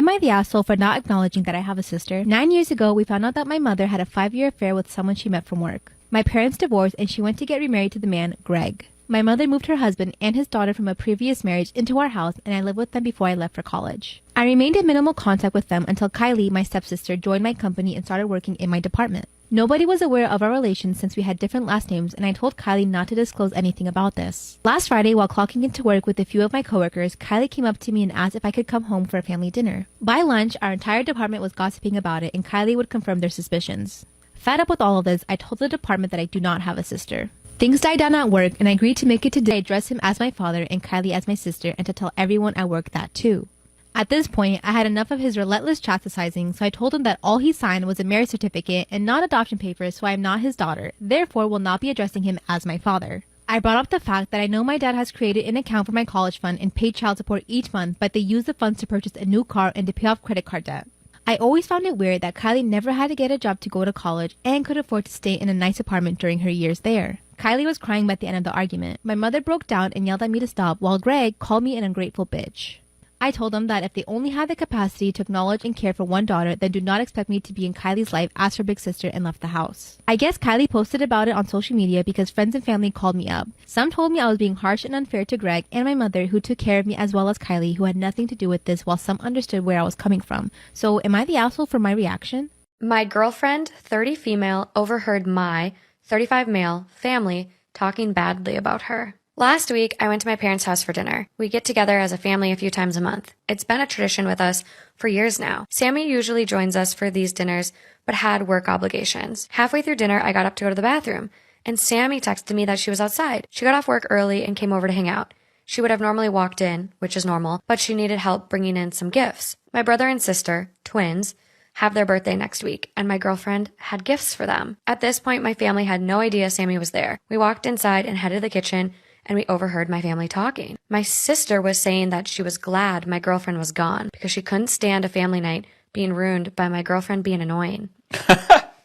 Am I the asshole for not acknowledging that I have a sister? 9 years ago, we found out that my mother had a 5-year affair with someone she met from work. My parents divorced and she went to get remarried to the man, Greg. My mother moved her husband and his daughter from a previous marriage into our house, and I lived with them before I left for college. I remained in minimal contact with them until Kylie, my stepsister, joined my company and started working in my department. Nobody was aware of our relation since we had different last names, and I told Kylie not to disclose anything about this. Last Friday, while clocking into work with a few of my coworkers, Kylie came up to me and asked if I could come home for a family dinner. By lunch, our entire department was gossiping about it, and Kylie would confirm their suspicions. Fed up with all of this, I told the department that I do not have a sister. Things died down at work, and I agreed to make it today. I address him as my father and Kylie as my sister, and to tell everyone at work that too. At this point, I had enough of his relentless chastising, so I told him that all he signed was a marriage certificate and not adoption papers, so I am not his daughter, therefore will not be addressing him as my father. I brought up the fact that I know my dad has created an account for my college fund and paid child support each month, but they use the funds to purchase a new car and to pay off credit card debt. I always found it weird that Kylie never had to get a job to go to college and could afford to stay in a nice apartment during her years there. Kylie was crying by the end of the argument. My mother broke down and yelled at me to stop, while Greg called me an ungrateful bitch. I told them that if they only had the capacity to acknowledge and care for one daughter, then do not expect me to be in Kylie's life as her big sister, and left the house. I guess Kylie posted about it on social media because friends and family called me up. Some told me I was being harsh and unfair to Greg and my mother, who took care of me, as well as Kylie, who had nothing to do with this, while some understood where I was coming from. So am I the asshole for my reaction? My girlfriend, 30 female, overheard my 35 male family talking badly about her. Last week, I went to my parents' house for dinner. We get together as a family a few times a month. It's been a tradition with us for years now. Sammy usually joins us for these dinners, but had work obligations. Halfway through dinner, I got up to go to the bathroom, and Sammy texted me that she was outside. She got off work early and came over to hang out. She would have normally walked in, which is normal, but she needed help bringing in some gifts. My brother and sister, twins, have their birthday next week, and my girlfriend had gifts for them. At this point, my family had no idea Sammy was there. We walked inside and headed to the kitchen, and we overheard my family talking. My sister was saying that she was glad my girlfriend was gone because she couldn't stand a family night being ruined by my girlfriend being annoying.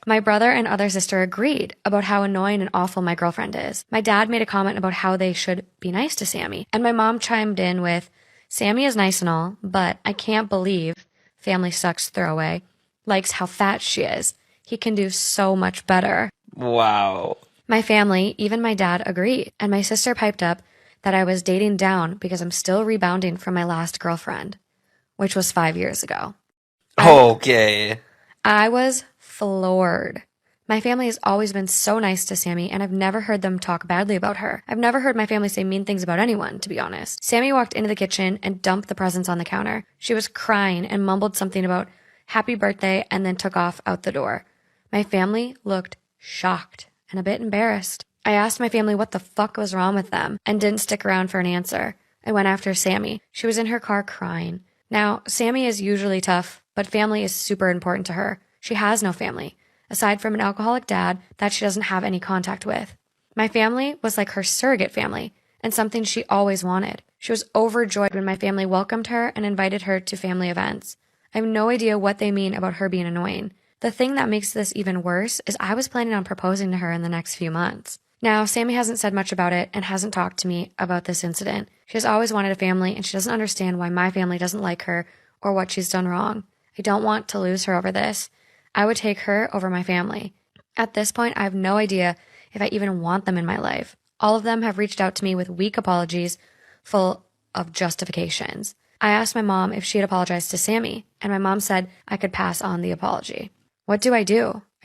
My brother and other sister agreed about how annoying and awful my girlfriend is. My dad made a comment about how they should be nice to Sammy, and my mom chimed in with, "Sammy is nice and all, but I can't believe family sucks throwaway likes how fat she is. He can do so much better." Wow. My family, even my dad, agreed, and my sister piped up that I was dating down because I'm still rebounding from my last girlfriend, which was 5 years ago. Okay. I was floored. My family has always been so nice to Sammy, and I've never heard them talk badly about her. I've never heard my family say mean things about anyone, to be honest. Sammy walked into the kitchen and dumped the presents on the counter. She was crying and mumbled something about happy birthday and then took off out the door. My family looked shocked and a bit embarrassed. I asked my family what the fuck was wrong with them and didn't stick around for an answer. I went after Sammy. She was in her car crying. Now, Sammy is usually tough, but family is super important to her. She has no family, aside from an alcoholic dad that she doesn't have any contact with. My family was like her surrogate family and something she always wanted. She was overjoyed when my family welcomed her and invited her to family events. I have no idea what they mean about her being annoying. The thing that makes this even worse is I was planning on proposing to her in the next few months. Now, Sammy hasn't said much about it and hasn't talked to me about this incident. She has always wanted a family, and she doesn't understand why my family doesn't like her or what she's done wrong. I don't want to lose her over this. I would take her over my family. At this point, I have no idea if I even want them in my life. All of them have reached out to me with weak apologies full of justifications. I asked my mom if she had apologized to Sammy, and my mom said I could pass on the apology. What do? I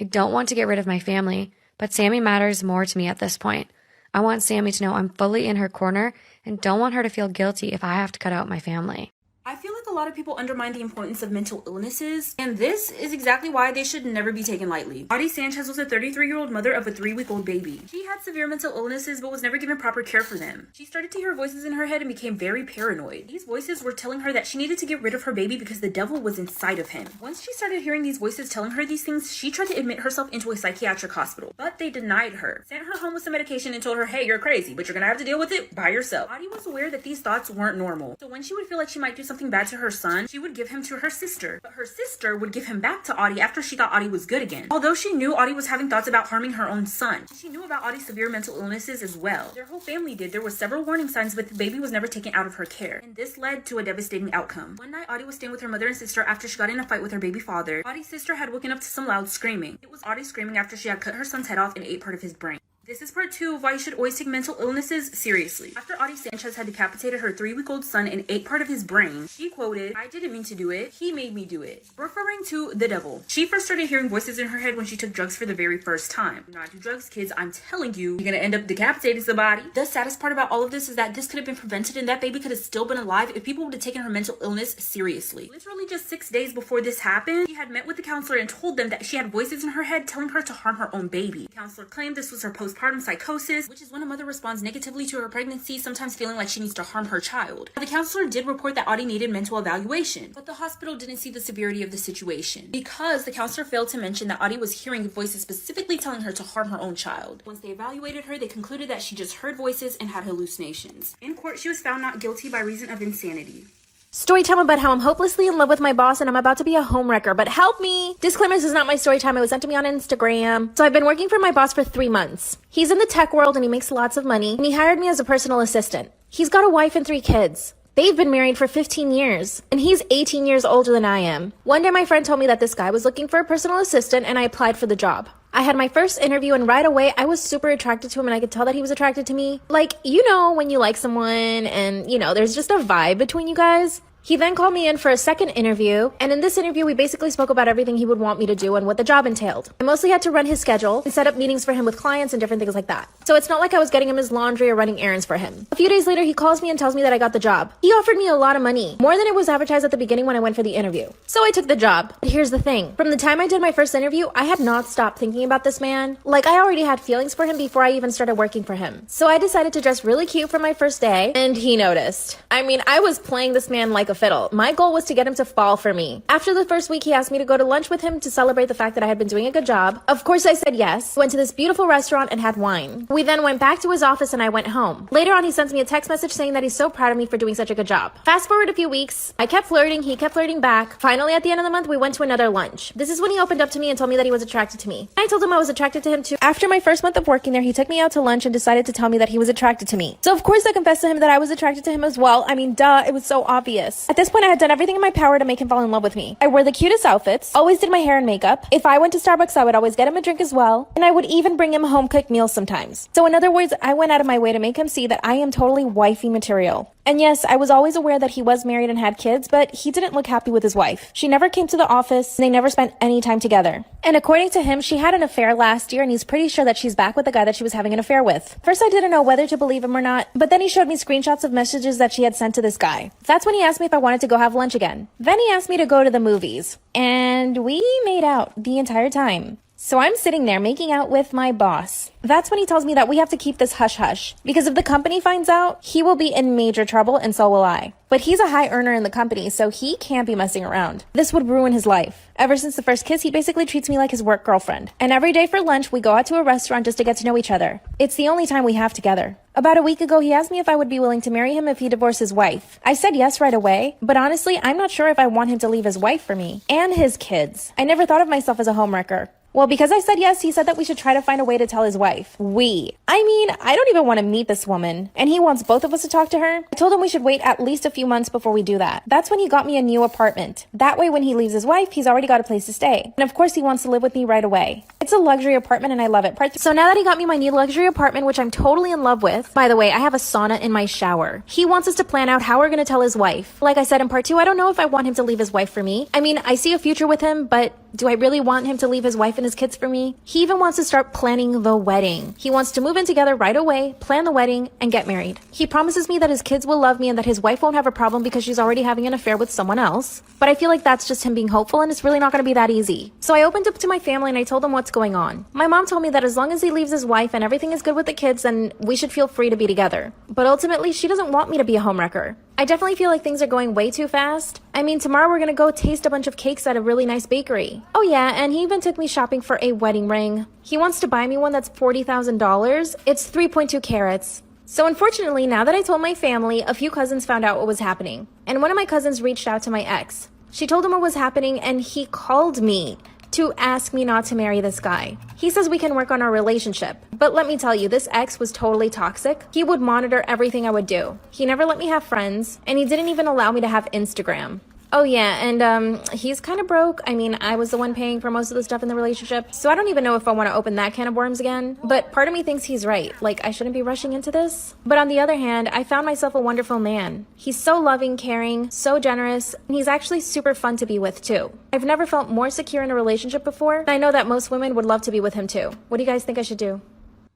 don't want to get rid of my family, but Sammy matters more to me at this point. I want Sammy to know I'm fully in her corner and don't want her to feel guilty if I have to cut out my family. I feel like a lot of people undermine the importance of mental illnesses, and this is exactly why they should never be taken lightly. Audie Sanchez was a 33-year-old mother of a 3-week-old baby. She had severe mental illnesses but was never given proper care for them. She started to hear voices in her head and became very paranoid. These voices were telling her that she needed to get rid of her baby because the devil was inside of him. Once she started hearing these voices telling her these things, she tried to admit herself into a psychiatric hospital, but they denied her, sent her home with some medication, and told her, "Hey, you're crazy, but you're gonna have to deal with it by yourself." Audie was aware that these thoughts weren't normal, so when she would feel like she might do something bad to her son, she would give him to her sister. But her sister would give him back to Audie after she thought Audie was good again. Although she knew Audie was having thoughts about harming her own son. She knew about Audie's severe mental illnesses as well. Their whole family did. There were several warning signs, but the baby was never taken out of her care. And this led to a devastating outcome. One night, Audie was staying with her mother and sister after she got in a fight with her baby father. Audie's sister had woken up to some loud screaming. It was Audie screaming after she had cut her son's head off and ate part of his brain. This is part 2 of why you should always take mental illnesses seriously. After Audie Sanchez had decapitated her 3-week-old son and ate part of his brain, she quoted, "I didn't mean to do it. He made me do it," referring to the devil. She first started hearing voices in her head when she took drugs for the very first time. Do not do drugs, kids. I'm telling you, you're gonna end up decapitating somebody. The saddest part about all of this is that this could have been prevented and that baby could have still been alive if people would have taken her mental illness seriously. Literally just 6 days before this happened, she had met with the counselor and told them that she had voices in her head telling her to harm her own baby. The counselor claimed this was her postpartum psychosis, which is when a mother responds negatively to her pregnancy, sometimes feeling like she needs to harm her child. The counselor did report that Audie needed mental evaluation, but the hospital didn't see the severity of the situation because the counselor failed to mention that Audie was hearing voices specifically telling her to harm her own child. Once they evaluated her, they concluded that she just heard voices and had hallucinations. In court, she was found not guilty by reason of insanity. Story time about how I'm hopelessly in love with my boss and I'm about to be a homewrecker, but help me! Disclaimer, this is not my story time. It was sent to me on Instagram. So I've been working for my boss for 3 months. He's in the tech world and he makes lots of money, and he hired me as a personal assistant. He's got a wife and 3 kids. They've been married for 15 years, and he's 18 years older than I am. One day my friend told me that this guy was looking for a personal assistant, and I applied for the job. I had my first interview, and right away I was super attracted to him, and I could tell that he was attracted to me. Like, you know, when you like someone and, you know, there's just a vibe between you guys. He then called me in for a second interview, and in this interview we basically spoke about everything he would want me to do and what the job entailed. I mostly had to run his schedule and set up meetings for him with clients and different things like that. So it's not like I was getting him his laundry or running errands for him. A few days later he calls me and tells me that I got the job. He offered me a lot of money, more than it was advertised at the beginning when I went for the interview. So I took the job. But here's the thing. From the time I did my first interview, I had not stopped thinking about this man. Like, I already had feelings for him before I even started working for him. So I decided to dress really cute for my first day, and he noticed. I mean, I was playing this man like a fiddle. My goal was to get him to fall for me. After the first week, he asked me to go to lunch with him to celebrate the fact that I had been doing a good job. Of course, I said yes. Went to this beautiful restaurant and had wine. We then went back to his office and I went home. Later on, he sends me a text message saying that he's so proud of me for doing such a good job. Fast forward a few weeks, I kept flirting, he kept flirting back. Finally, at the end of the month, we went to another lunch. This is when he opened up to me and told me that he was attracted to me. I told him I was attracted to him too. After my first month of working there, he took me out to lunch and decided to tell me that he was attracted to me. So of course, I confessed to him that I was attracted to him as well. I mean, duh, it was so obvious. At this point, I had done everything in my power to make him fall in love with me. I wore the cutest outfits, always did my hair and makeup. If I went to Starbucks, I would always get him a drink as well, and I would even bring him home cooked meals sometimes. So in other words, I went out of my way to make him see that I am totally wifey material. And yes, I was always aware that he was married and had kids, but he didn't look happy with his wife. She never came to the office, and they never spent any time together. And according to him, she had an affair last year, and he's pretty sure that she's back with the guy that she was having an affair with. First, I didn't know whether to believe him or not, but then he showed me screenshots of messages that she had sent to this guy. That's when he asked me if I wanted to go have lunch again. Then he asked me to go to the movies, and we made out the entire time. So I'm sitting there making out with my boss. That's when he tells me that we have to keep this hush-hush, because if the company finds out, he will be in major trouble and so will I. But he's a high earner in the company, so he can't be messing around. This would ruin his life. Ever since the first kiss, he basically treats me like his work girlfriend. And every day for lunch, we go out to a restaurant just to get to know each other. It's the only time we have together. About a week ago, he asked me if I would be willing to marry him if he divorced his wife. I said yes right away, but honestly, I'm not sure if I want him to leave his wife for me. And his kids. I never thought of myself as a homewrecker. Well, because I said yes, he said that we should try to find a way to tell his wife. I mean, I don't even want to meet this woman, and he wants both of us to talk to her. I told him we should wait at least a few months before we do that. That's when he got me a new apartment. That way, when he leaves his wife, he's already got a place to stay. And of course, he wants to live with me right away. It's a luxury apartment, and I love it. So now that he got me my new luxury apartment, which I'm totally in love with, by the way, I have a sauna in my shower. He wants us to plan out how we're going to tell his wife. Like I said in part 2, I don't know if I want him to leave his wife for me. I mean, I see a future with him, but do I really want him to leave his wife and his kids for me? He even wants to start planning the wedding. He wants to move in together right away, plan the wedding, and get married. He promises me that his kids will love me and that his wife won't have a problem because she's already having an affair with someone else. But I feel like that's just him being hopeful, and it's really not going to be that easy. So I opened up to my family and I told them what's going on. My mom told me that as long as he leaves his wife and everything is good with the kids, then we should feel free to be together. But ultimately, she doesn't want me to be a homewrecker. I definitely feel like things are going way too fast. I mean, tomorrow we're gonna go taste a bunch of cakes at a really nice bakery. Oh yeah, and he even took me shopping for a wedding ring. He wants to buy me one that's $40,000. It's 3.2 carats. So unfortunately, now that I told my family, a few cousins found out what was happening. And one of my cousins reached out to my ex. She told him what was happening and he called me to ask me not to marry this guy. He says we can work on our relationship. But let me tell you, this ex was totally toxic. He would monitor everything I would do. He never let me have friends, and he didn't even allow me to have Instagram. Oh yeah, and he's kind of broke. I mean, I was the one paying for most of the stuff in the relationship, so I don't even know if I want to open that can of worms again. But part of me thinks he's right. Like, I shouldn't be rushing into this. But on the other hand, I found myself a wonderful man. He's so loving, caring, so generous, and he's actually super fun to be with too. I've never felt more secure in a relationship before, and I know that most women would love to be with him too. What do you guys think I should do?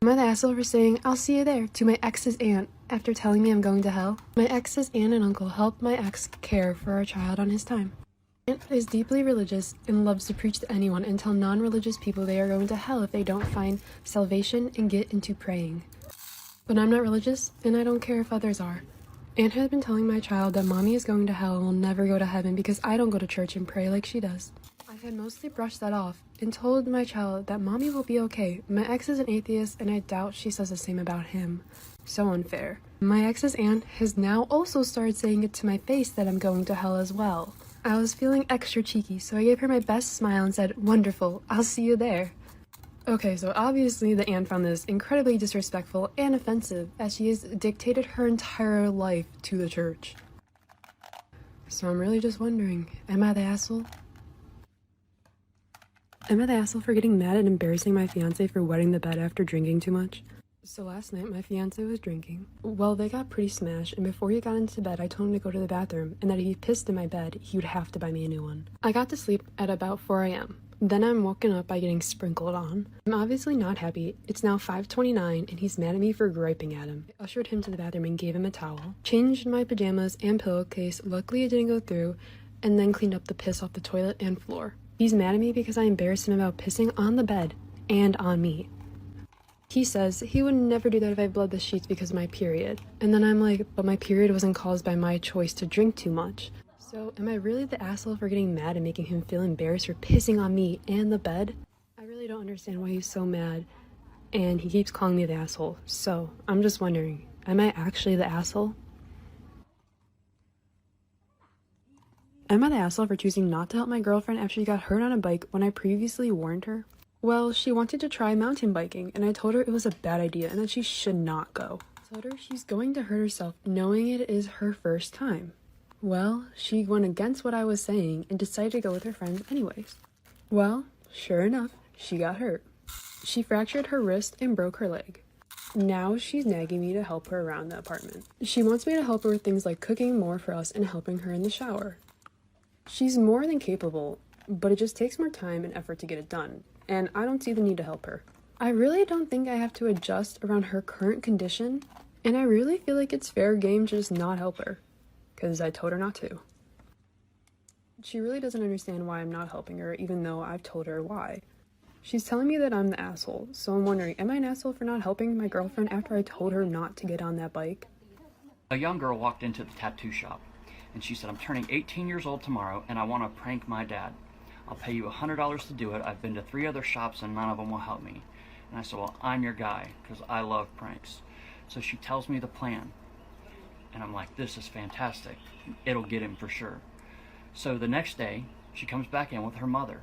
Am I the asshole for saying, "I'll see you there," to my ex's aunt after telling me I'm going to hell? My ex's aunt and uncle helped my ex care for our child on his time. Aunt is deeply religious and loves to preach to anyone and tell non-religious people they are going to hell if they don't find salvation and get into praying. But I'm not religious, and I don't care if others are. Aunt has been telling my child that mommy is going to hell and will never go to heaven because I don't go to church and pray like she does. I had mostly brushed that off and told my child that mommy will be okay. My ex is an atheist and I doubt she says the same about him. So unfair. My ex's aunt has now also started saying it to my face that I'm going to hell as well. I was feeling extra cheeky, so I gave her my best smile and said, "Wonderful, I'll see you there." Okay, so obviously the aunt found this incredibly disrespectful and offensive as she has dictated her entire life to the church. So I'm really just wondering, am I the asshole? Am I the asshole for getting mad and embarrassing my fiance for wetting the bed after drinking too much? So last night my fiance was drinking. Well, they got pretty smashed, and before he got into bed I told him to go to the bathroom and that if he pissed in my bed, he would have to buy me a new one. I got to sleep at about 4 a.m. Then I'm woken up by getting sprinkled on. I'm obviously not happy. It's now 5:29 and he's mad at me for griping at him. I ushered him to the bathroom and gave him a towel, changed my pajamas and pillowcase, luckily it didn't go through, and then cleaned up the piss off the toilet and floor. He's mad at me because I embarrassed him about pissing on the bed and on me. He says he would never do that if I bled the sheets because of my period. And then I'm like, but my period wasn't caused by my choice to drink too much. So am I really the asshole for getting mad and making him feel embarrassed for pissing on me and the bed? I really don't understand why he's so mad. And he keeps calling me the asshole. So I'm just wondering, am I actually the asshole? Am I the asshole for choosing not to help my girlfriend after she got hurt on a bike when I previously warned her? Well, she wanted to try mountain biking, and I told her it was a bad idea and that she should not go. I told her she's going to hurt herself knowing it is her first time. Well, she went against what I was saying and decided to go with her friends anyways. Well, sure enough, she got hurt. She fractured her wrist and broke her leg. Now she's nagging me to help her around the apartment. She wants me to help her with things like cooking more for us and helping her in the shower. She's more than capable, but it just takes more time and effort to get it done, and I don't see the need to help her. I really don't think I have to adjust around her current condition, and I really feel like it's fair game to just not help her, because I told her not to. She really doesn't understand why I'm not helping her, even though I've told her why. She's telling me that I'm the asshole, so I'm wondering, am I an asshole for not helping my girlfriend after I told her not to get on that bike? A young girl walked into the tattoo shop, and she said, "I'm turning 18 years old tomorrow, and I want to prank my dad. I'll pay you $100 to do it. I've been to 3 other shops, and none of them will help me." And I said, "Well, I'm your guy, because I love pranks." So she tells me the plan, and I'm like, this is fantastic. It'll get him for sure. So the next day, she comes back in with her mother,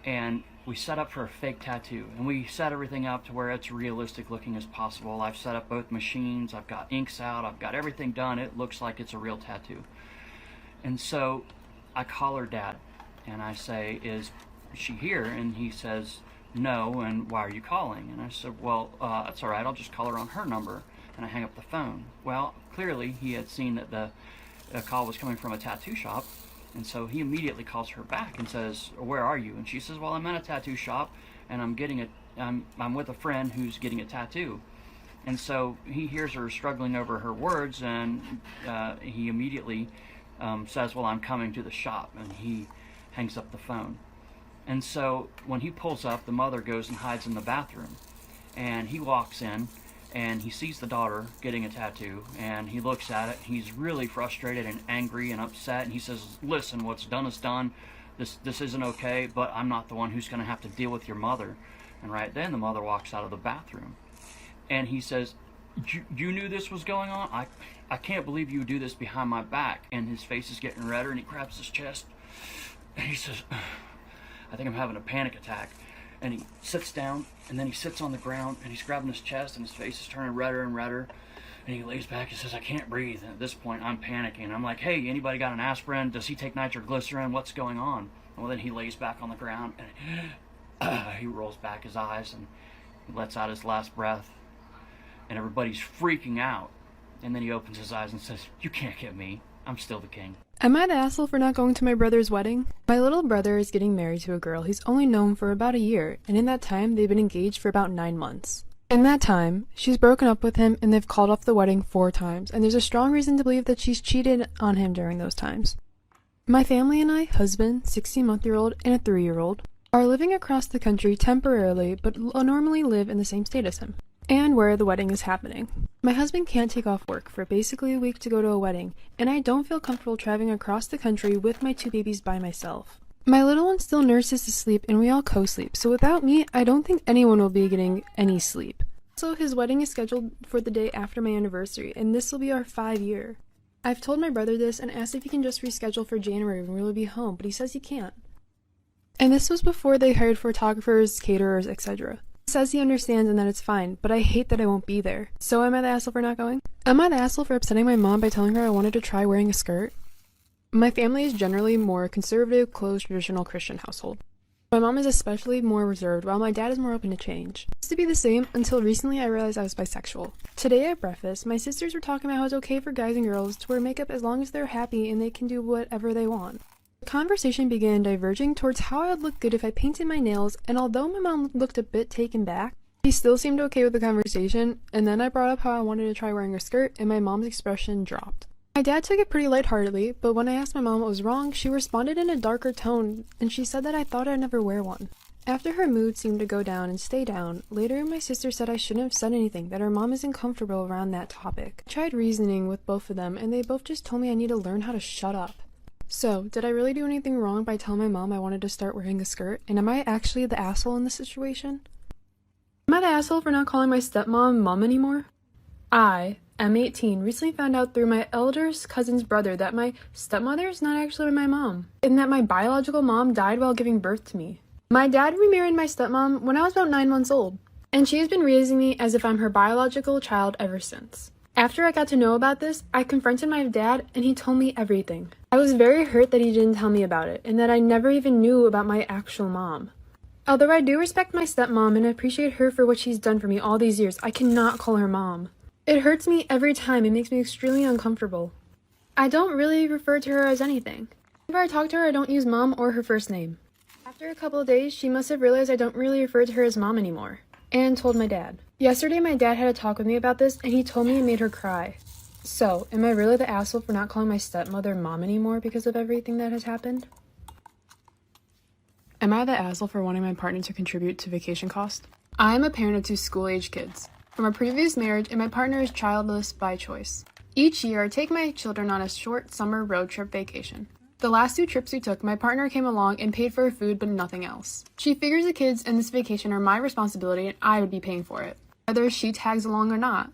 and we set up for a fake tattoo, and we set everything up to where it's realistic looking as possible. I've set up both machines, I've got inks out, I've got everything done. It looks like it's a real tattoo. And so I call her dad, and I say, "Is she here?" And he says, "No, and why are you calling?" And I said, "Well, that's all right, I'll just call her on her number." And I hang up the phone. Well, clearly he had seen that the call was coming from a tattoo shop, and so he immediately calls her back and says, "Where are you?" And she says, "Well, I'm at a tattoo shop, and I'm with a friend who's getting a tattoo." And so he hears her struggling over her words, and he immediately says, "Well, I'm coming to the shop," and he hangs up the phone. And so when he pulls up, the mother goes and hides in the bathroom, and he walks in and he sees the daughter getting a tattoo, and he looks at it. He's really frustrated and angry and upset, and he says, "Listen, what's done is done. This isn't okay, but I'm not the one who's going to have to deal with your mother." And right then the mother walks out of the bathroom, and he says, you knew this was going on? I can't believe you would do this behind my back. And his face is getting redder, and he grabs his chest, and he says, I think I'm having a panic attack. And he sits down, and then he sits on the ground, and he's grabbing his chest, and his face is turning redder and redder. And he lays back and says, I can't breathe. And at this point, I'm panicking. I'm like, hey, anybody got an aspirin? Does he take nitroglycerin? What's going on? Well, then he lays back on the ground, and he rolls back his eyes, and he lets out his last breath. And everybody's freaking out. And then he opens his eyes and says, you can't get me. I'm still the king. Am I the asshole for not going to my brother's wedding? My little brother is getting married to a girl he's only known for about a year, and in that time, they've been engaged for about 9 months. In that time, she's broken up with him, and they've called off the wedding 4 times, and there's a strong reason to believe that she's cheated on him during those times. My family and I, husband, 16-month-old, and a 3-year-old, are living across the country temporarily, but normally live in the same state as him, and where the wedding is happening. My husband can't take off work for basically a week to go to a wedding, and I don't feel comfortable traveling across the country with my 2 babies by myself. My little one still nurses to sleep, and we all co-sleep, so without me, I don't think anyone will be getting any sleep. So his wedding is scheduled for the day after my anniversary, and this will be our 5-year. I've told my brother this and asked if he can just reschedule for January when we'll be home, but he says he can't. And this was before they hired photographers, caterers, etc. He says he understands and that it's fine, but I hate that I won't be there. So am I the asshole for not going? Am I the asshole for upsetting my mom by telling her I wanted to try wearing a skirt? My family is generally more conservative, closed, traditional Christian household. My mom is especially more reserved, while my dad is more open to change. It used to be the same until recently I realized I was bisexual. Today at breakfast, my sisters were talking about how it's okay for guys and girls to wear makeup as long as they're happy and they can do whatever they want. The conversation began diverging towards how I would look good if I painted my nails, and although my mom looked a bit taken back, she still seemed okay with the conversation, and then I brought up how I wanted to try wearing a skirt, and my mom's expression dropped. My dad took it pretty lightheartedly, but when I asked my mom what was wrong, she responded in a darker tone, and she said that I thought I'd never wear one. After her mood seemed to go down and stay down, later my sister said I shouldn't have said anything, that her mom isn't comfortable around that topic. I tried reasoning with both of them, and they both just told me I need to learn how to shut up. So, did I really do anything wrong by telling my mom I wanted to start wearing a skirt, and am I actually the asshole in this situation? Am I the asshole for not calling my stepmom Mom anymore? I'm 18, recently found out through my elder cousin's brother that my stepmother is not actually my mom, and that my biological mom died while giving birth to me. My dad remarried my stepmom when I was about 9 months old, and she has been raising me as if I'm her biological child ever since. After I got to know about this, I confronted my dad, and he told me everything. I was very hurt that he didn't tell me about it, and that I never even knew about my actual mom. Although I do respect my stepmom and appreciate her for what she's done for me all these years, I cannot call her mom. It hurts me every time and makes me extremely uncomfortable. I don't really refer to her as anything. Whenever I talk to her, I don't use mom or her first name. After a couple of days, she must have realized I don't really refer to her as mom anymore, and told my dad. Yesterday, my dad had a talk with me about this, and he told me it made her cry. So, am I really the asshole for not calling my stepmother mom anymore because of everything that has happened? Am I the asshole for wanting my partner to contribute to vacation costs? I am a parent of 2 school-age kids from a previous marriage, and my partner is childless by choice. Each year, I take my children on a short summer road trip vacation. The last 2 trips we took, my partner came along and paid for her food but nothing else. She figures the kids and this vacation are my responsibility and I would be paying for it, whether she tags along or not.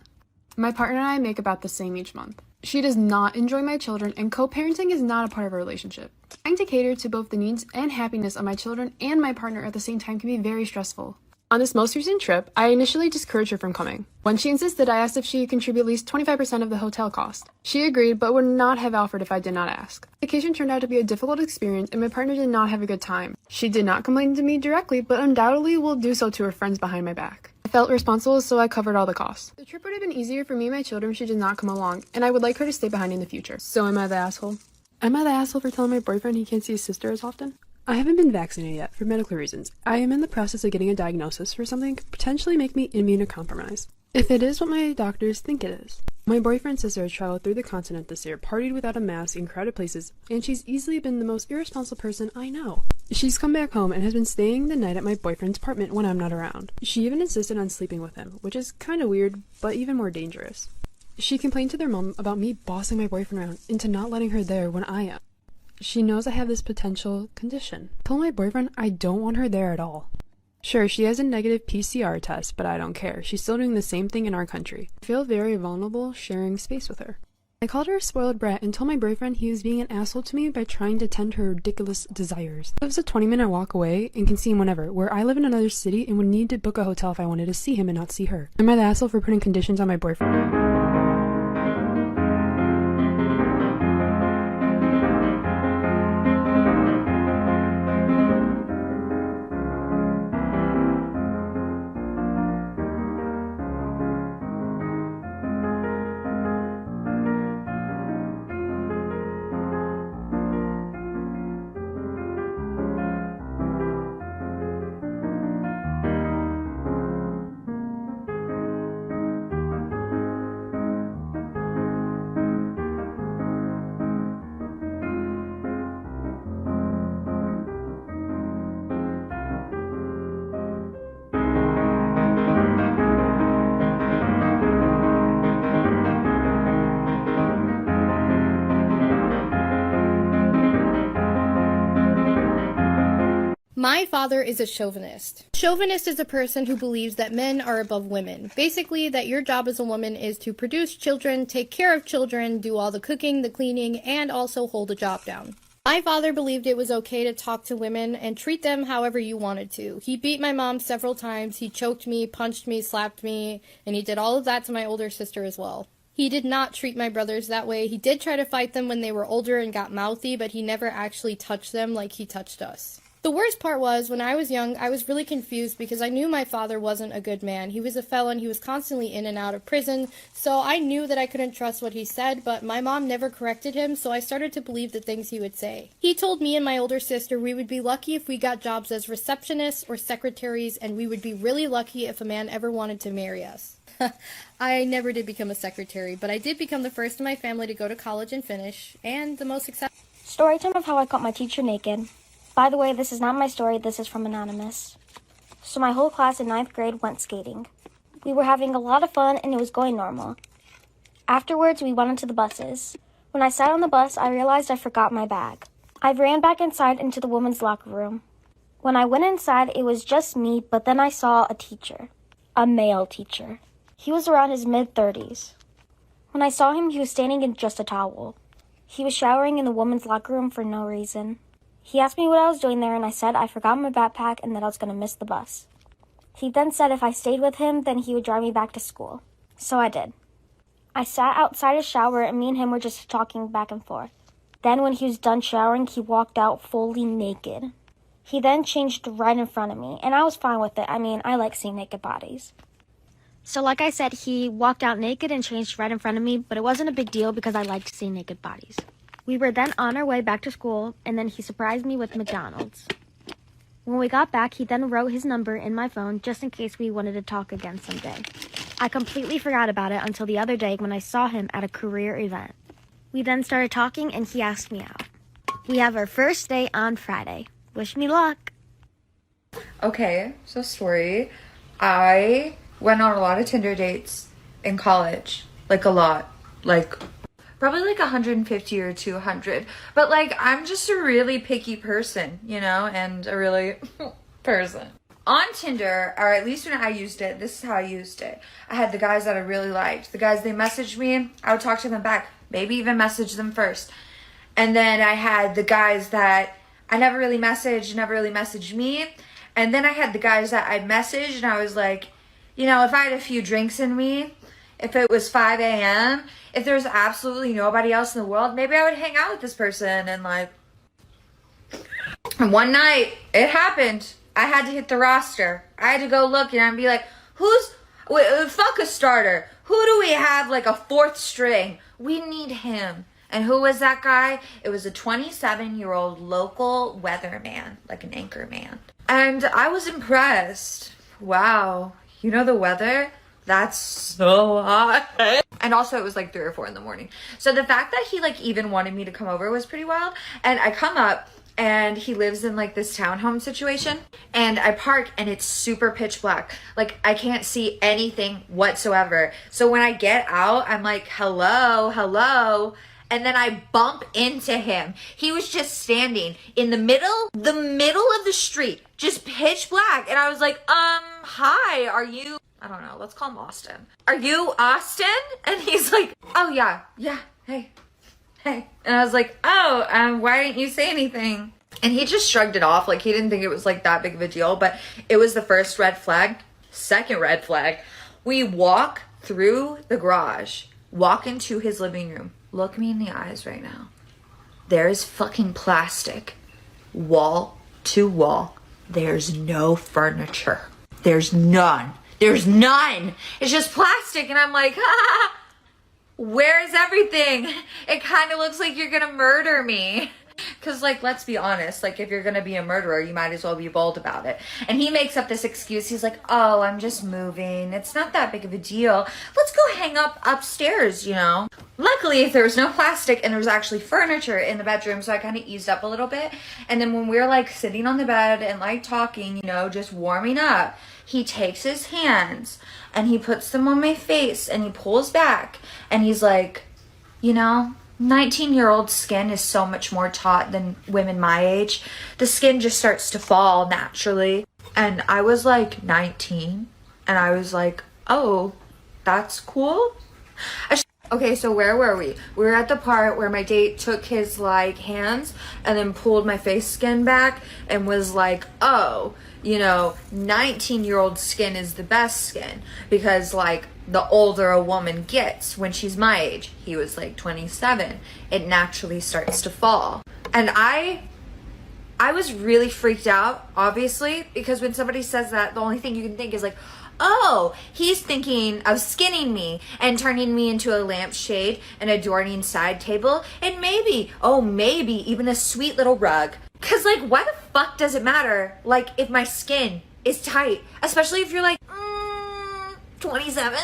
My partner and I make about the same each month. She does not enjoy my children, and co-parenting is not a part of our relationship. Trying to cater to both the needs and happiness of my children and my partner at the same time can be very stressful. On this most recent trip, I initially discouraged her from coming. When she insisted, I asked if she could contribute at least 25% of the hotel cost. She agreed, but would not have offered if I did not ask. The vacation turned out to be a difficult experience, and my partner did not have a good time. She did not complain to me directly, but undoubtedly will do so to her friends behind my back. I felt responsible, so I covered all the costs. The trip would have been easier for me and my children if she did not come along, and I would like her to stay behind in the future. So am I the asshole? Am I the asshole for telling my boyfriend he can't see his sister as often? I haven't been vaccinated yet for medical reasons. I am in the process of getting a diagnosis for something that could potentially make me immunocompromised. If it is what my doctors think it is. My boyfriend's sister has traveled through the continent this year, partied without a mask in crowded places, and she's easily been the most irresponsible person I know. She's come back home and has been staying the night at my boyfriend's apartment when I'm not around. She even insisted on sleeping with him, which is kinda weird, but even more dangerous. She complained to their mom about me bossing my boyfriend around into not letting her there when I am. She knows I have this potential condition. I told my boyfriend I don't want her there at all. Sure, she has a negative PCR test, but I don't care. She's still doing the same thing in our country. I feel very vulnerable sharing space with her. I called her a spoiled brat and told my boyfriend he was being an asshole to me by trying to tend her ridiculous desires. He lives a 20-minute walk away and can see him whenever, where I live in another city and would need to book a hotel if I wanted to see him and not see her. Am I the asshole for putting conditions on my boyfriend? My father is a chauvinist. Chauvinist is a person who believes that men are above women. Basically, that your job as a woman is to produce children, take care of children, do all the cooking, the cleaning, and also hold a job down. My father believed it was okay to talk to women and treat them however you wanted to. He beat my mom several times, he choked me, punched me, slapped me, and he did all of that to my older sister as well. He did not treat my brothers that way. He did try to fight them when they were older and got mouthy, but he never actually touched them like he touched us. The worst part was, when I was young, I was really confused because I knew my father wasn't a good man. He was a felon, he was constantly in and out of prison, so I knew that I couldn't trust what he said, but my mom never corrected him, so I started to believe the things he would say. He told me and my older sister we would be lucky if we got jobs as receptionists or secretaries, and we would be really lucky if a man ever wanted to marry us. I never did become a secretary, but I did become the first in my family to go to college and finish, and the most successful. Storytime of how I caught my teacher naked. By the way, this is not my story, this is from Anonymous. So my whole class in 9th grade went skating. We were having a lot of fun and it was going normal. Afterwards, we went into the buses. When I sat on the bus, I realized I forgot my bag. I ran back inside into the women's locker room. When I went inside, it was just me, but then I saw a teacher. A male teacher. He was around his mid-30s. When I saw him, he was standing in just a towel. He was showering in the women's locker room for no reason. He asked me what I was doing there, and I said I forgot my backpack and that I was going to miss the bus. He then said if I stayed with him, then he would drive me back to school. So I did. I sat outside his shower, and me and him were just talking back and forth. Then when he was done showering, he walked out fully naked. He then changed right in front of me, and I was fine with it. I mean, I like seeing naked bodies. So like I said, he walked out naked and changed right in front of me, but it wasn't a big deal because I liked seeing naked bodies. We were then on our way back to school, and then he surprised me with McDonald's. When we got back, he then wrote his number in my phone just in case we wanted to talk again someday. I completely forgot about it until the other day when I saw him at a career event. We then started talking, and he asked me out. We have our first date on Friday. Wish me luck. Okay, so story. I went on a lot of Tinder dates in college. Like a lot. Probably 150 or 200. But I'm just a really picky person, and a really person. On Tinder, or at least when I used it, this is how I used it. I had the guys that I really liked. The guys, they messaged me, I would talk to them back. Maybe even message them first. And then I had the guys that I never really messaged me. And then I had the guys that I'd messaged, and I was like, if I had a few drinks in me, if it was 5 a.m., if there was absolutely nobody else in the world, maybe I would hang out with this person. And one night, it happened. I had to hit the roster. I had to go look and I'd be like, fuck a starter. Who do we have a fourth string? We need him. And who was that guy? It was a 27-year-old local weatherman, an anchor man. And I was impressed. Wow. The weather? That's so hot. And also it was 3 or 4 in the morning. So the fact that he even wanted me to come over was pretty wild. And I come up and he lives in this townhome situation. And I park and it's super pitch black. I can't see anything whatsoever. So when I get out, I'm like, hello. and then I bump into him. He was just standing in the middle of the street, just pitch black. And I was like, hi, are you, I don't know, let's call him Austin. Are you Austin? And he's like, oh yeah, hey. And I was like, oh, why didn't you say anything? And he just shrugged it off. Like, he didn't think it was like that big of a deal, but it was the first red flag. Second red flag, we walk through the garage, walk into his living room. Look me in the eyes right now. There is fucking plastic, wall to wall. There's no furniture. There's none. There's none. It's just plastic. And I'm like, where's everything? It kind of looks like you're gonna murder me. Because, like, let's be honest, like, if you're gonna be a murderer, you might as well be bold about it. And he makes up this excuse. He's like, oh, I'm just moving. It's not that big of a deal. Let's go hang up upstairs, you know? Luckily, there was no plastic and there was actually furniture in the bedroom, so I kind of eased up a little bit. And then when we were, like, sitting on the bed and, like, talking, you know, just warming up, he takes his hands and he puts them on my face and he pulls back and he's like, you know, 19-year-old skin is so much more taut than women my age. The skin just starts to fall naturally. And I was like 19 and I was like, oh, that's cool. Okay, so where were we? We were at the part where my date took his like hands and then pulled my face skin back and was like, oh, you know, 19-year-old skin is the best skin because like the older a woman gets when she's my age, he was like 27, it naturally starts to fall. And I was really freaked out, obviously, because when somebody says that, the only thing you can think is like, oh, he's thinking of skinning me and turning me into a lampshade, an adorning side table, and maybe even a sweet little rug. Cause like, why the fuck does it matter? Like, if my skin is tight, especially if you're like, 27?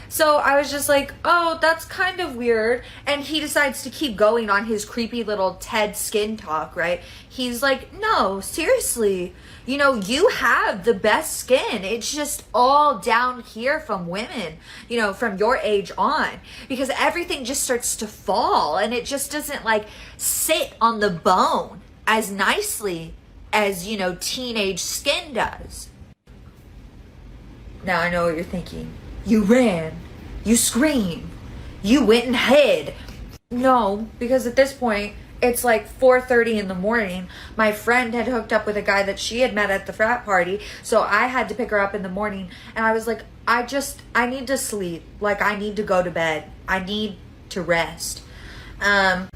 So I was just like, oh, that's kind of weird. And he decides to keep going on his creepy little Ted skin talk, right? He's like, no, seriously, you know, you have the best skin. It's just all down here from women, you know, from your age on, because everything just starts to fall and it just doesn't like sit on the bone as nicely as, you know, teenage skin does. Now I know what you're thinking. You ran, you screamed, you went and hid. No, because at this point, it's like 4:30 in the morning. My friend had hooked up with a guy that she had met at the frat party, so I had to pick her up in the morning. And I was like, I need to sleep. Like, I need to go to bed. I need to rest. Now,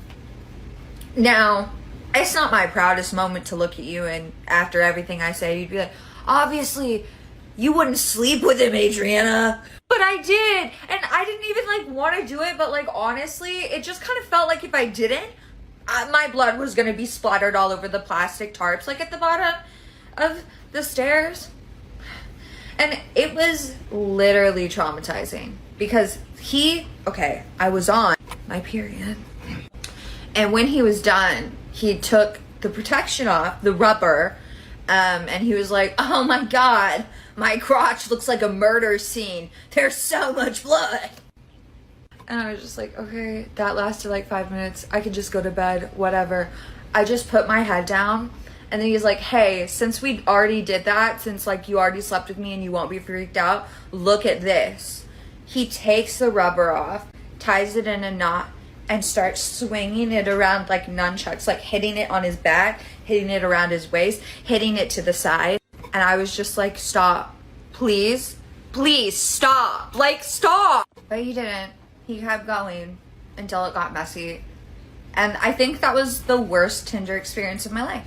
it's not my proudest moment to look at you and after everything I say, you'd be like, obviously, you wouldn't sleep with him, Adriana. But I did. And I didn't even like want to do it. But like, honestly, it just kind of felt like if I didn't, my blood was going to be splattered all over the plastic tarps, like at the bottom of the stairs. And it was literally traumatizing because I was on my period. And when he was done, he took the protection off, the rubber, and he was like, oh my God, my crotch looks like a murder scene. There's so much blood. And I was just like, okay, that lasted like 5 minutes. I could just go to bed, whatever. I just put my head down. And then he's like, hey, since we already did that, since like you already slept with me and you won't be freaked out, look at this. He takes the rubber off, ties it in a knot, and starts swinging it around like nunchucks, like hitting it on his back, hitting it around his waist, hitting it to the side. And I was just like, stop, please stop, like stop. But he didn't. He kept going until it got messy. And I think that was the worst Tinder experience of my life.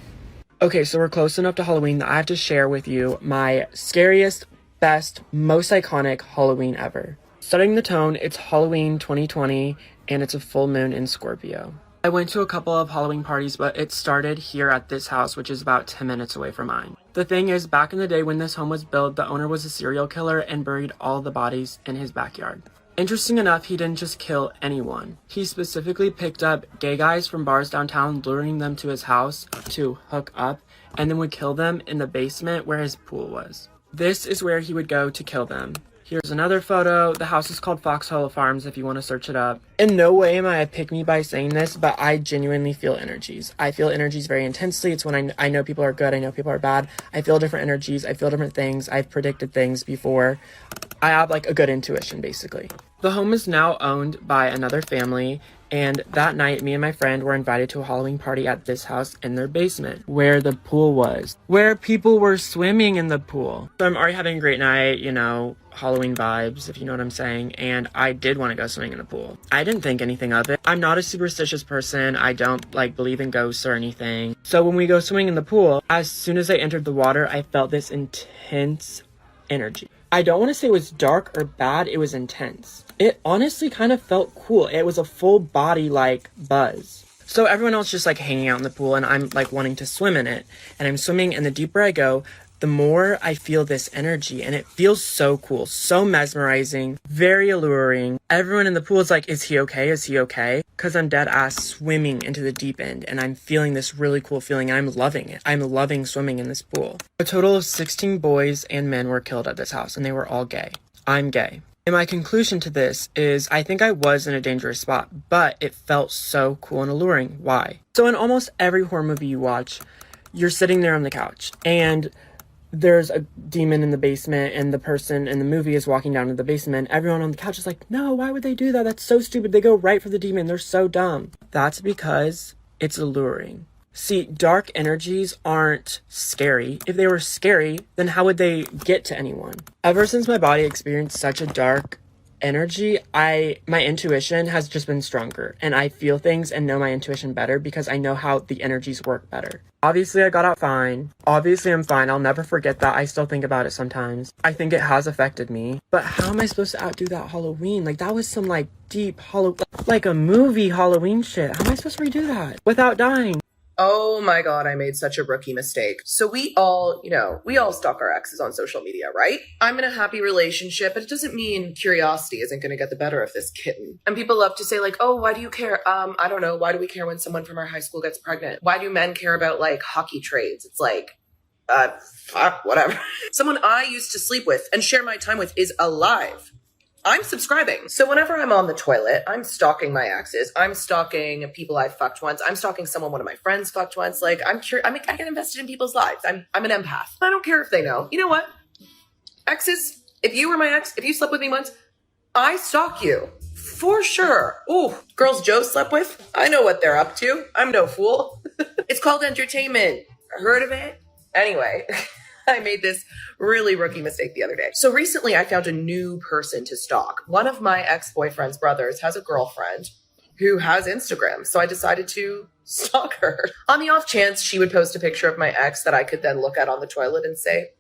Okay, so we're close enough to Halloween that I have to share with you my scariest, best, most iconic Halloween ever. Setting the tone, it's Halloween 2020, and it's a full moon in Scorpio. I went to a couple of Halloween parties, but it started here at this house, which is about 10 minutes away from mine. The thing is, back in the day when this home was built, the owner was a serial killer and buried all the bodies in his backyard. Interesting enough, he didn't just kill anyone. He specifically picked up gay guys from bars downtown, luring them to his house to hook up, and then would kill them in the basement where his pool was. This is where he would go to kill them. Here's another photo. The house is called Fox Hollow Farms if you want to search it up. In no way am I a pick me by saying this, but I genuinely feel energies. I feel energies very intensely. It's when I know people are good, I know people are bad. I feel different energies, I feel different things. I've predicted things before. I have like a good intuition, basically. The home is now owned by another family, and that night, me and my friend were invited to a Halloween party at this house in their basement, where the pool was, where people were swimming in the pool. So I'm already having a great night, you know, Halloween vibes, if you know what I'm saying, and I did want to go swimming in a pool. I didn't think anything of it. I'm not a superstitious person. I don't, like, believe in ghosts or anything. So when we go swimming in the pool, as soon as I entered the water, I felt this intense energy. I don't want to say it was dark or bad, it was intense. It honestly kind of felt cool. It was a full body like buzz. So everyone else just like hanging out in the pool and I'm like wanting to swim in it. And I'm swimming and the deeper I go, the more I feel this energy and it feels so cool, so mesmerizing, very alluring. Everyone in the pool is like, is he okay? Is he okay? Because I'm dead ass swimming into the deep end and I'm feeling this really cool feeling and I'm loving it. I'm loving swimming in this pool. A total of 16 boys and men were killed at this house and they were all gay. I'm gay. And my conclusion to this is I think I was in a dangerous spot, but it felt so cool and alluring. Why? So in almost every horror movie you watch, you're sitting there on the couch and there's a demon in the basement and the person in the movie is walking down to the basement. Everyone on the couch is like, no, why would they do that? That's so stupid. They go right for the demon. They're so dumb. That's because it's alluring. See, dark energies aren't scary. If they were scary, then how would they get to anyone? Ever since my body experienced such a dark energy, my intuition has just been stronger. And I feel things and know my intuition better because I know how the energies work better. Obviously, I got out fine. Obviously, I'm fine. I'll never forget that. I still think about it sometimes. I think it has affected me. But how am I supposed to outdo that Halloween? Like, that was some, like, deep like a movie Halloween shit. How am I supposed to redo that without dying? Oh my god, I made such a rookie mistake. So we all stalk our exes on social media, right? I'm in a happy relationship, but it doesn't mean curiosity isn't gonna get the better of this kitten. And people love to say like, oh, why do you care? I don't know, why do we care when someone from our high school gets pregnant? Why do men care about like hockey trades? It's like, fuck, whatever. Someone I used to sleep with and share my time with is alive. I'm subscribing. So whenever I'm on the toilet, I'm stalking my exes. I'm stalking people I fucked once. I'm stalking someone one of my friends fucked once. Like, I'm curious. I get invested in people's lives. I'm an empath. I don't care if they know. You know what? Exes, if you were my ex, if you slept with me once, I stalk you. For sure. Ooh, girls Joe slept with, I know what they're up to. I'm no fool. It's called entertainment. Heard of it? Anyway. I made this really rookie mistake the other day. So recently I found a new person to stalk. One of my ex-boyfriend's brothers has a girlfriend who has Instagram. So I decided to stalk her. On the off chance she would post a picture of my ex that I could then look at on the toilet and say,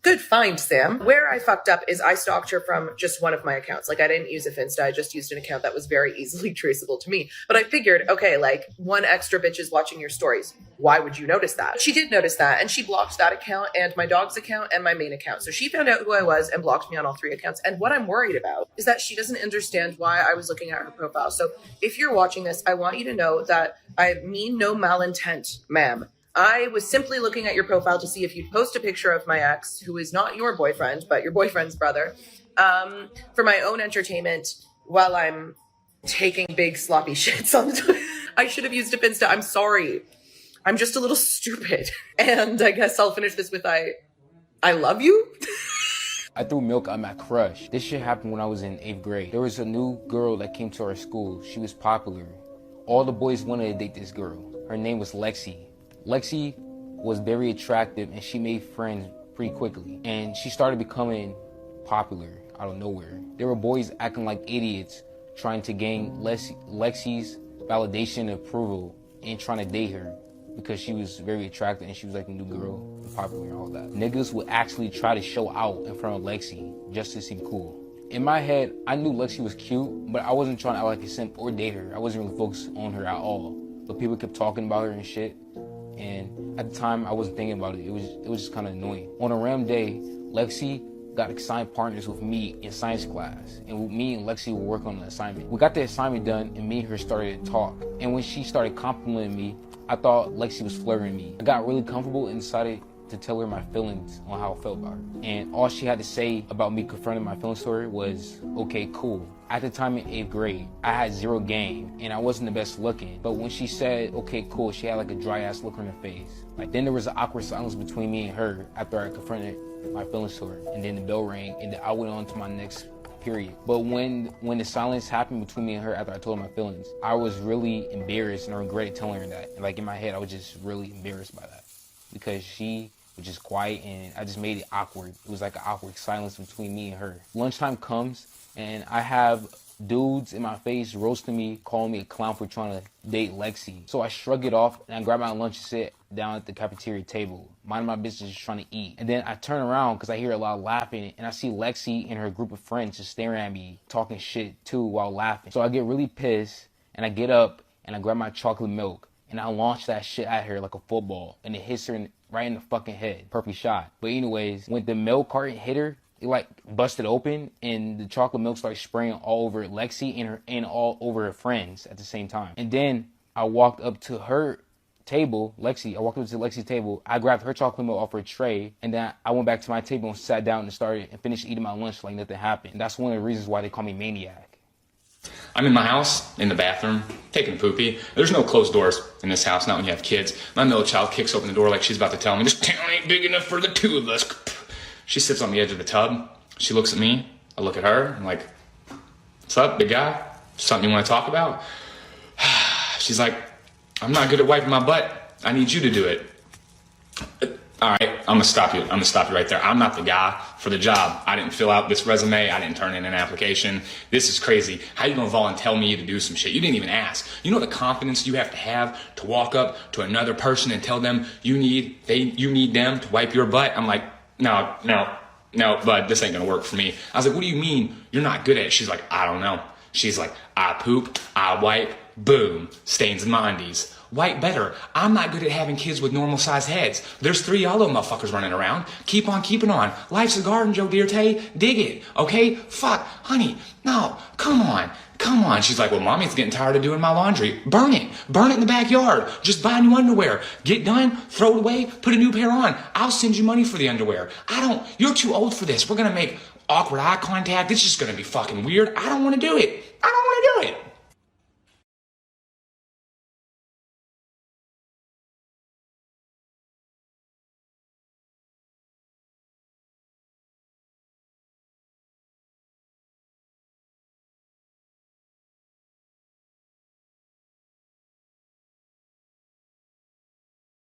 good find, Sam. Where I fucked up is I stalked her from just one of my accounts. Like I didn't use a Finsta, I just used an account that was very easily traceable to me. But I figured, okay, like one extra bitch is watching your stories. Why would you notice that? She did notice that and she blocked that account and my dog's account and my main account. So she found out who I was and blocked me on all 3 accounts. And what I'm worried about is that she doesn't understand why I was looking at her profile. So if you're watching this, I want you to know that I mean no malintent, ma'am. I was simply looking at your profile to see if you'd post a picture of my ex, who is not your boyfriend, but your boyfriend's brother, for my own entertainment while I'm taking big sloppy shits on the toilet. I should have used a Finsta. I'm sorry. I'm just a little stupid. And I guess I'll finish this with I love you. I threw milk at my crush. This shit happened when I was in 8th grade. There was a new girl that came to our school. She was popular. All the boys wanted to date this girl. Her name was Lexi. Lexi was very attractive and she made friends pretty quickly. And she started becoming popular out of nowhere. There were boys acting like idiots trying to gain Lexi's validation and approval and trying to date her because she was very attractive and she was like a new girl, popular and all that. Niggas would actually try to show out in front of Lexi just to seem cool. In my head, I knew Lexi was cute, but I wasn't trying to act like a simp or date her. I wasn't really focused on her at all. But people kept talking about her and shit. And at the time, I wasn't thinking about it. It was just kind of annoying. On a random day, Lexi got assigned partners with me in science class. And me and Lexi would work on the assignment. We got the assignment done and me and her started to talk. And when she started complimenting me, I thought Lexi was flirting me. I got really comfortable and decided to tell her my feelings on how I felt about her. And all she had to say about me confronting my feelings to her was, okay, cool. At the time in 8th grade, I had 0 game and I wasn't the best looking. But when she said, okay, cool, she had like a dry ass look on her face. Like then there was an awkward silence between me and her after I confronted my feelings to her. And then the bell rang and then I went on to my next period. But when the silence happened between me and her after I told her my feelings, I was really embarrassed and I regretted telling her that. And like in my head, I was just really embarrassed by that because she was just quiet and I just made it awkward. It was like an awkward silence between me and her. Lunchtime comes and I have dudes in my face roasting me, calling me a clown for trying to date Lexi. So I shrug it off and I grab my lunch and sit down at the cafeteria table, minding my business, just trying to eat. And then I turn around because I hear a lot of laughing and I see Lexi and her group of friends just staring at me, talking shit too while laughing. So I get really pissed and I get up and I grab my chocolate milk and I launch that shit at her like a football and it hits her right in the fucking head. Perfect shot. But anyways, when the milk carton hit her, it like busted open and the chocolate milk started spraying all over Lexi and all over her friends at the same time. And then I walked up to her table, I walked up to Lexi's table, I grabbed her chocolate milk off her tray, and then I went back to my table and sat down and finished eating my lunch like nothing happened. And that's one of the reasons why they call me Maniac. I'm in my house, in the bathroom, taking a poopy. There's no closed doors in this house, not when you have kids. My middle child kicks open the door like she's about to tell me, this town ain't big enough for the 2 of us. She sits on the edge of the tub. She looks at me. I look at her. I'm like, what's up, big guy? Something you want to talk about? She's like, I'm not good at wiping my butt. I need you to do it. All right, I'm gonna stop you. I'm gonna stop you right there. I'm not the guy for the job. I didn't fill out this resume. I didn't turn in an application. This is crazy. How you gonna volunteer me to do some shit? You didn't even ask. You know the confidence you have to walk up to another person and tell them you need them to wipe your butt? I'm like, no, bud, this ain't gonna work for me. I was like, what do you mean you're not good at it? She's like, I don't know. She's like, I poop, I wipe, boom, stains in my undies. Wipe better. I'm not good at having kids with normal sized heads. There's 3 yellow motherfuckers running around. Keep on keeping on. Life's a garden, Joe Dirte. Dig it, okay? Fuck, honey, no, come on. She's like, well, mommy's getting tired of doing my laundry. Burn it in the backyard. Just buy new underwear. Get done, throw it away, put a new pair on. I'll send you money for the underwear. You're too old for this. We're gonna make awkward eye contact. It's just gonna be fucking weird. I don't wanna do it. I don't